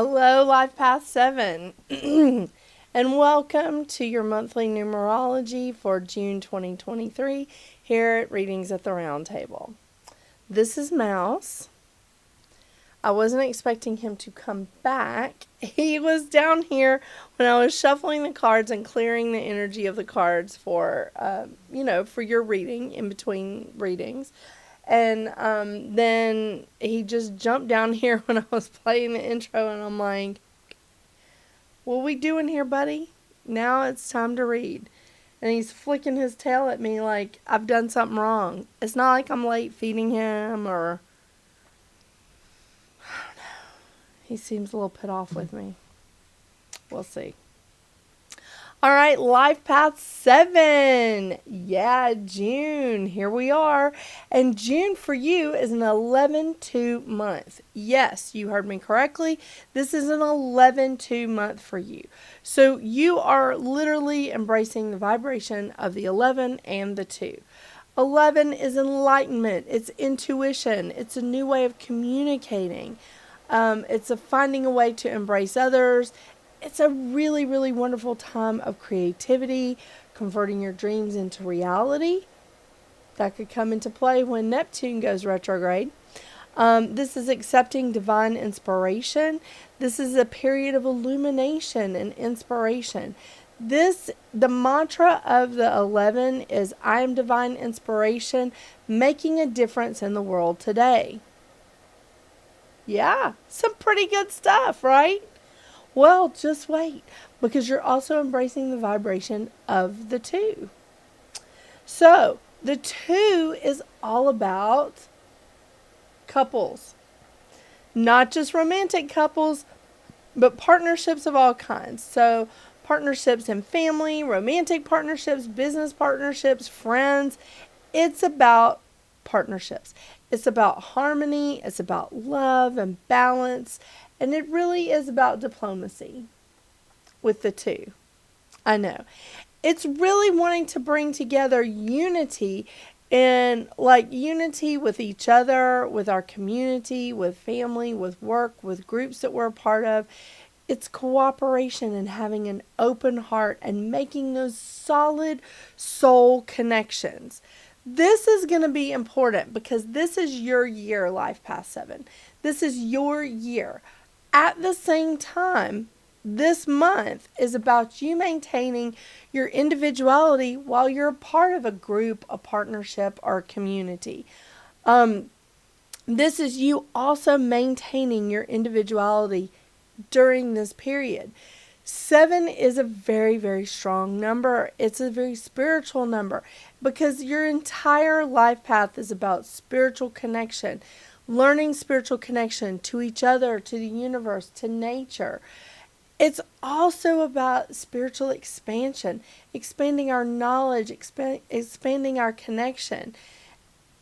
Hello, Life Path 7, and welcome to your monthly numerology for June 2023 here at Readings at the Round Table. This is Mouse. I wasn't expecting him to come back. He was down here when I was shuffling the cards and clearing the energy of the cards for your reading, in between readings. And then he just jumped down here when I was playing the intro, and I'm like, what we doing here, buddy? Now it's time to read. And he's flicking his tail at me like I've done something wrong. It's not like I'm late feeding him or... I don't know. He seems a little put off with me. We'll see. All right, Life Path 7. Yeah, June. Here we are. And June for you is an 11-2 month. Yes, you heard me correctly. This is an 11-2 month for you. So you are literally embracing the vibration of the 11 and the 2. 11 is enlightenment. It's intuition. It's a new way of communicating. It's finding a way to embrace others. It's a really, really wonderful time of creativity, converting your dreams into reality. That could come into play when Neptune goes retrograde. This is accepting divine inspiration. This is a period of illumination and inspiration. The mantra of the 11 is, I am divine inspiration, making a difference in the world today. Yeah, some pretty good stuff, right? Well, just wait, because you're also embracing the vibration of the 2. So, the 2 is all about couples. Not just romantic couples, but partnerships of all kinds. So, partnerships in family, romantic partnerships, business partnerships, friends. It's about partnerships. It's about harmony. It's about love and balance. And it really is about diplomacy with the 2. I know. It's really wanting to bring together unity, and like unity with each other, with our community, with family, with work, with groups that we're a part of. It's cooperation and having an open heart and making those solid soul connections. This is going to be important because this is your year, Life Path 7. This is your year. At the same time, this month is about you maintaining your individuality while you're a part of a group, a partnership, or a community. This is you also maintaining your individuality during this period. 7 is a very, very strong number. It's a very spiritual number because your entire life path is about spiritual connection. Learning spiritual connection to each other, to the universe, to nature. It's also about spiritual expansion, expanding our knowledge, expanding our connection,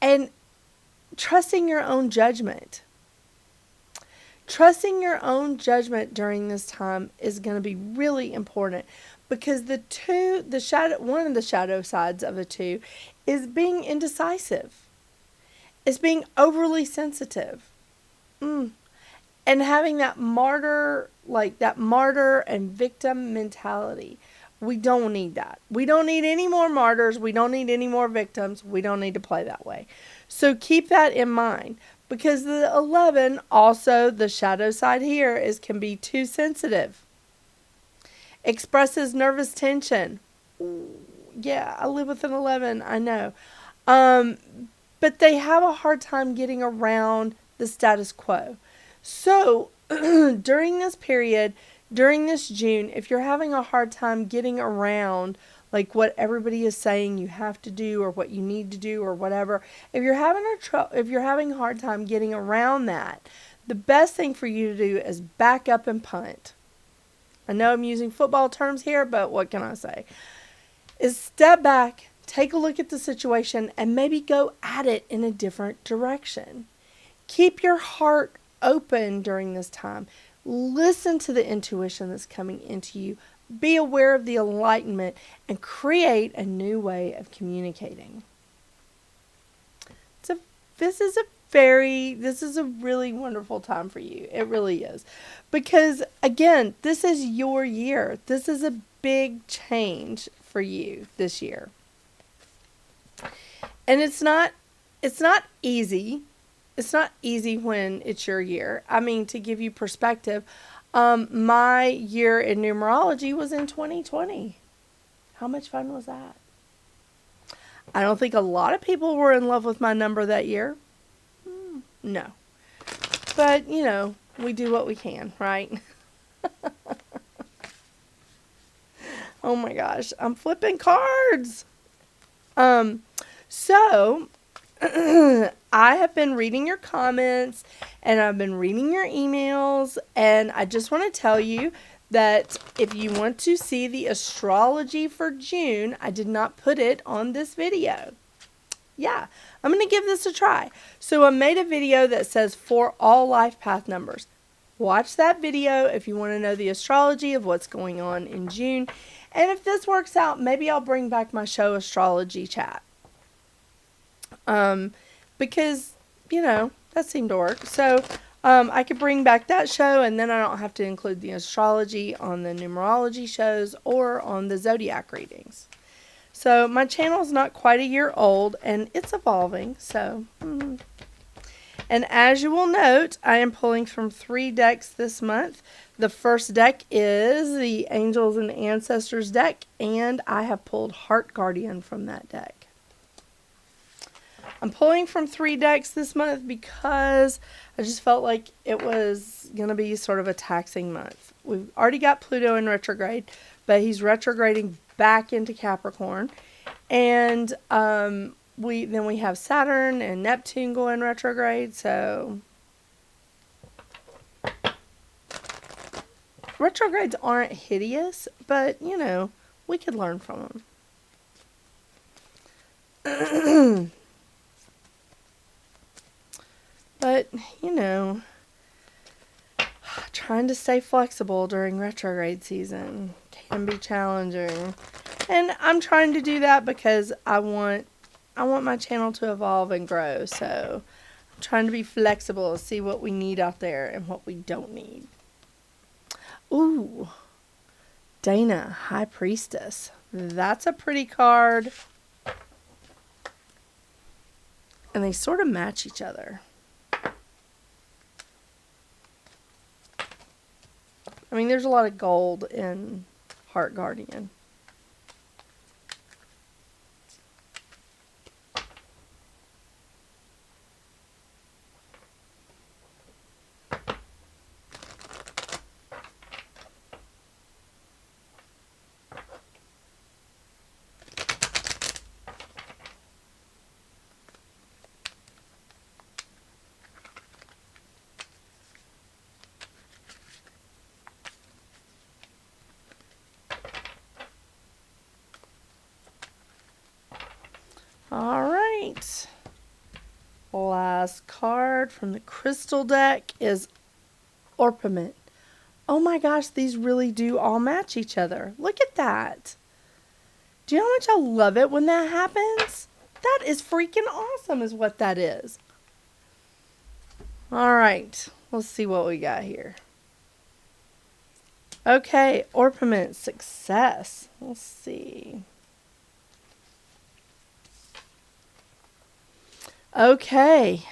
and trusting your own judgment. Trusting your own judgment during this time is going to be really important because one of the shadow sides of the 2 is being indecisive. It's being overly sensitive. And having that martyr and victim mentality. We don't need that. We don't need any more martyrs. We don't need any more victims. We don't need to play that way. So keep that in mind. Because the 11, also the shadow side here, can be too sensitive. Expresses nervous tension. Yeah, I live with an 11. I know. But they have a hard time getting around the status quo. So, during this period, during this June, if you're having a hard time getting around like what everybody is saying you have to do or what you need to do or whatever, if you're having a hard time getting around that, the best thing for you to do is back up and punt. I know I'm using football terms here, but what can I say? Is step back, take a look at the situation, and maybe go at it in a different direction. Keep your heart open during this time. Listen to the intuition that's coming into you. Be aware of the enlightenment and create a new way of communicating. This is a this is a really wonderful time for you. It really is. Because again, this is your year. This is a big change for you this year. And it's not easy. It's not easy when it's your year. I mean, to give you perspective, my year in numerology was in 2020. How much fun was that? I don't think a lot of people were in love with my number that year. No. But, you know, we do what we can, right? Oh my gosh, I'm flipping cards. So I have been reading your comments and I've been reading your emails, and I just want to tell you that if you want to see the astrology for June, I did not put it on this video. Yeah, I'm going to give this a try. So I made a video that says for all life path numbers. Watch that video if you want to know the astrology of what's going on in June. And if this works out, maybe I'll bring back my show astrology chat. Because, you know, that seemed to work. So I could bring back that show, and then I don't have to include the astrology on the numerology shows or on the zodiac readings. So my channel is not quite a year old, and it's evolving. So, And as you will note, I am pulling from 3 decks this month. The first deck is the Angels and Ancestors deck, and I have pulled Heart Guardian from that deck. I'm pulling from 3 decks this month because I just felt like it was going to be sort of a taxing month. We've already got Pluto in retrograde, but he's retrograding back into Capricorn. And we have Saturn and Neptune going retrograde, so retrogrades aren't hideous, but, you know, we could learn from them. But, you know, trying to stay flexible during retrograde season can be challenging. And I'm trying to do that because I want my channel to evolve and grow. So I'm trying to be flexible, see what we need out there and what we don't need. Ooh, Dana, High Priestess. That's a pretty card. And they sort of match each other. I mean, there's a lot of gold in Heart Guardian. All right. Last card from the crystal deck is Orpiment. Oh my gosh, these really do all match each other. Look at that. Do you know how much I love it when that happens? That is freaking awesome is what that is. All right. Let's see what we got here. Okay, Orpiment, success. Let's see. Okay.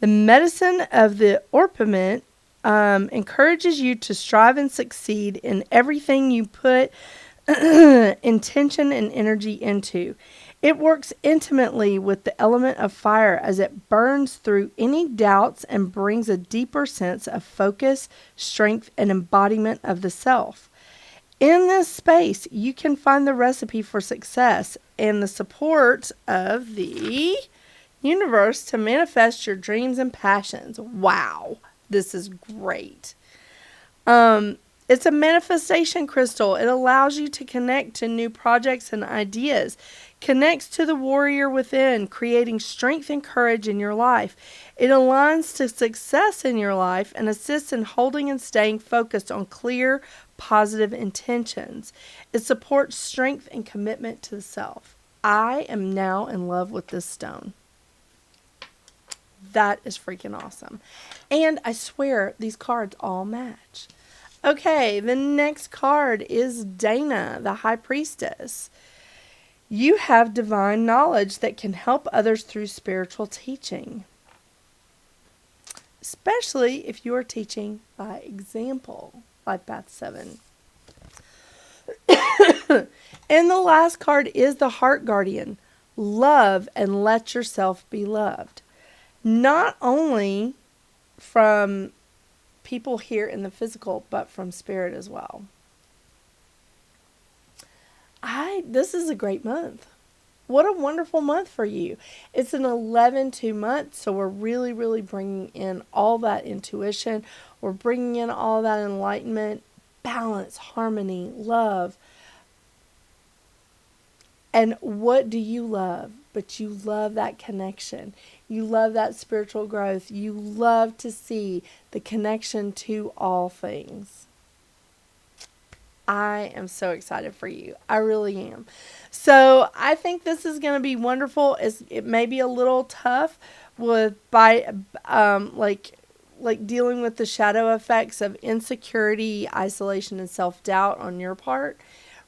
The medicine of the Orpiment encourages you to strive and succeed in everything you put intention and energy into. It works intimately with the element of fire as it burns through any doubts and brings a deeper sense of focus, strength, and embodiment of the self. In this space, you can find the recipe for success and the support of the universe to manifest your dreams and passions. Wow, this is great. It's a manifestation crystal. It allows you to connect to new projects and ideas. Connects to the warrior within, creating strength and courage in your life. It aligns to success in your life and assists in holding and staying focused on clear, positive intentions. It supports strength and commitment to the self. I am now in love with this stone. That is freaking awesome. And I swear these cards all match. Okay, the next card is Dana, the High Priestess. You have divine knowledge that can help others through spiritual teaching, especially if you are teaching by example. Life Path 7. And the last card is the Heart Guardian. Love and let yourself be loved. Not only from people here in the physical, but from spirit as well. This is a great month. What a wonderful month for you. It's an 11-2 month, so we're really, really bringing in all that intuition. We're bringing in all that enlightenment, balance, harmony, love. And what do you love? But you love that connection. You love that spiritual growth. You love to see the connection to all things. I am so excited for you. I really am. So I think this is going to be wonderful. It may be a little tough with like dealing with the shadow effects of insecurity, isolation, and self-doubt on your part,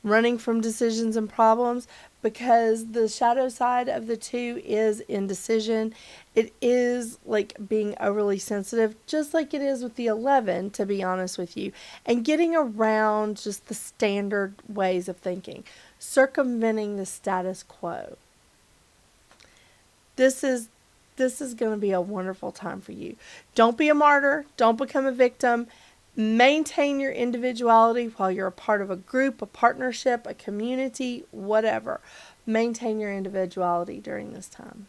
running from decisions and problems, because the shadow side of the 2 is indecision. It is like being overly sensitive, just like it is with the 11, to be honest with you, and getting around just the standard ways of thinking, circumventing the status quo. This is going to be a wonderful time for you. Don't be a martyr. Don't become a victim. Maintain your individuality while you're a part of a group, a partnership, a community, whatever. Maintain your individuality during this time.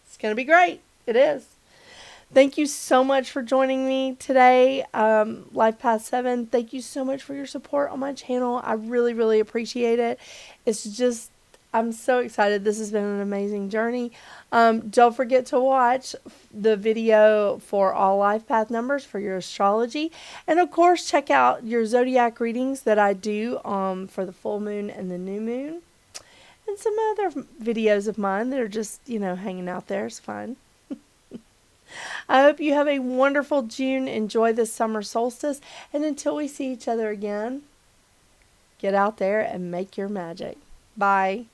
It's going to be great. It is. Thank you so much for joining me today, Life Path 7. Thank you so much for your support on my channel. I really, really appreciate it. It's just, I'm so excited. This has been an amazing journey. Don't forget to watch the video for all life path numbers for your astrology. And of course, check out your zodiac readings that I do for the full moon and the new moon. And some other videos of mine that are just, hanging out there. It's fun. I hope you have a wonderful June. Enjoy this summer solstice. And until we see each other again, get out there and make your magic. Bye.